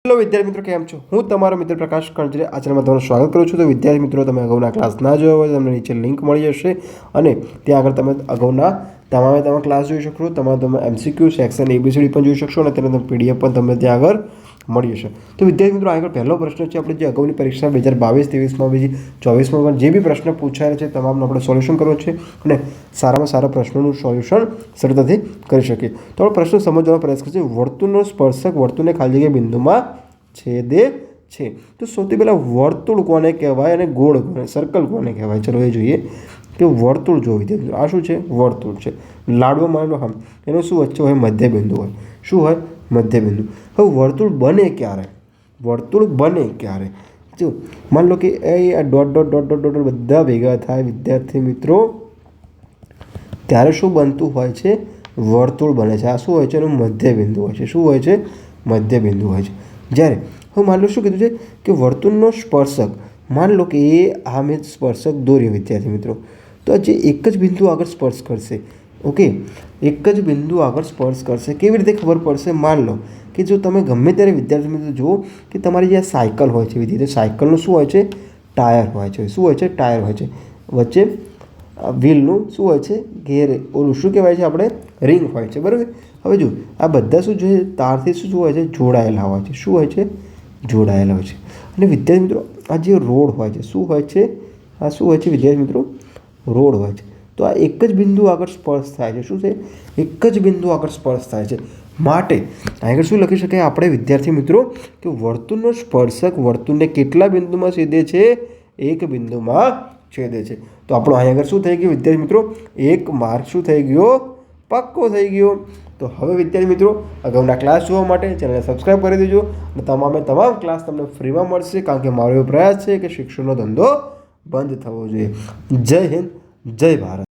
Hello વિદ્યાર્થી મિત્રો, કેમ છો? હું તમારો મિત્ર પ્રકાશ કણજરે આ ચેનલમાં તમારું સ્વાગત કરું છું. તો વિદ્યાર્થી મિત્રો, તમે અગાઉના ક્લાસ ના જોયો હોય તો તમને નીચે લિંક મળી જશે અને ત્યાં આગળ તમે અગાઉના તમામ ક્લાસ જોઈ શકશો. તમે MCQ સેક્શન ABCD પણ જોઈ શકશો અને તેનો PDF પણ તમને ત્યાં આગળ મળી જશે. તો વિદ્યાર્થી મિત્રો, આગળ પહેલો પ્રશ્ન છે આપણે જે અગાઉની પરીક્ષા 2022-23માં બીજી 24માં પણ જે બી પ્રશ્ન પૂછાયેલા છે તમામનું આપણે સોલ્યુશન કરવું છે અને સારામાં સારા પ્રશ્નોનું સોલ્યુશન સરળતાથી કરી શકીએ. તો આપણે પ્રશ્ન સમજવાનો પ્રયાસ કરીએ. વર્તુળનો સ્પર્શક વર્તુળને ખાલી જગ્યા બિંદુમાં છેદે છે. તો સૌથી પહેલાં વર્તુળ કોને કહેવાય અને ગોળ કોને, સર્કલ કોને કહેવાય? ચલો એ જોઈએ કે વર્તુળ જો વિદ્યાર્થી આ શું છે? વર્તુળ છે. લાડવો માનો હમ એનો શું વચ્ચે હોય? મધ્યબિંદુ હોય. શું હોય? મધ્યબિંદુ. હવે વર્તુળ બને ક્યારે? વર્તુળ બને ક્યારે? જો માન લો કે આ dot dot dot dot dot બધા ભેગા થાય વિદ્યાર્થી મિત્રો, ત્યારે શું બનતું હોય છે? વર્તુળ બને છે. આ શું હોય છે? એનું મધ્યબિંદુ હોય છે. શું હોય છે? મધ્યબિંદુ હોય છે. જ્યારે હવે માન લો શું કીધું છે કે વર્તુળનો સ્પર્શક, માન લો કે આ મેં સ્પર્શક દોર્યો વિદ્યાર્થી મિત્રો, તો જે એક જ બિંદુ આગળ સ્પર્શ કરશે. ઓકે, એક જ બિંદુ આગળ સ્પર્શ કરશે. કેવી રીતે ખબર પડશે? માન લો કે જો તમે ગમે ત્યારે વિદ્યાર્થી મિત્રો જુઓ કે તમારી જે સાયકલ હોય છે વિદ્યાર્થી, સાયકલનું શું હોય છે? ટાયર હોય છે. શું હોય છે? ટાયર હોય છે. વચ્ચે વ્હીલનું શું હોય છે? ઘેર ઓલું શું કહેવાય છે? આપણે રિંગ હોય છે. બરાબર. હવે જો આ બધા શું જોઈએ? તારથી શું હોય છે? જોડાયેલા હોય છે. શું હોય છે? જોડાયેલા હોય છે. અને વિદ્યાર્થી મિત્રો, આ જે રોડ હોય છે શું હોય છે? આ શું હોય છે વિદ્યાર્થી મિત્રો? રોડ હોય છે. તો આ એક જ બિંદુ આગળ સ્પર્શ થાય છે. શું છે? એક જ બિંદુ આગળ સ્પર્શ થાય છે. માટે આગળ શું લખી શકાય આપણે વિદ્યાર્થી મિત્રો કે વર્તુળનો સ્પર્શક વર્તુળને કેટલા બિંદુમાં છેદે છે? એક બિંદુમાં છેદે છે. તો આપણો અહીં આગળ શું થઈ ગયું વિદ્યાર્થી મિત્રો? એક માર્ક શું થઈ ગયો? પાક્કો થઈ ગયો. તો હવે વિદ્યાર્થી મિત્રો, અગાઉના ક્લાસ જોવા માટે ચેનલને સબસ્ક્રાઈબ કરી દેજો અને તમામ ક્લાસ તમને ફ્રીમાં મળશે, કારણ કે મારો એવો પ્રયાસ છે કે શિક્ષણનો ધંધો બંધ થવો જોઈએ. જય હિન્દ, જય ભારત.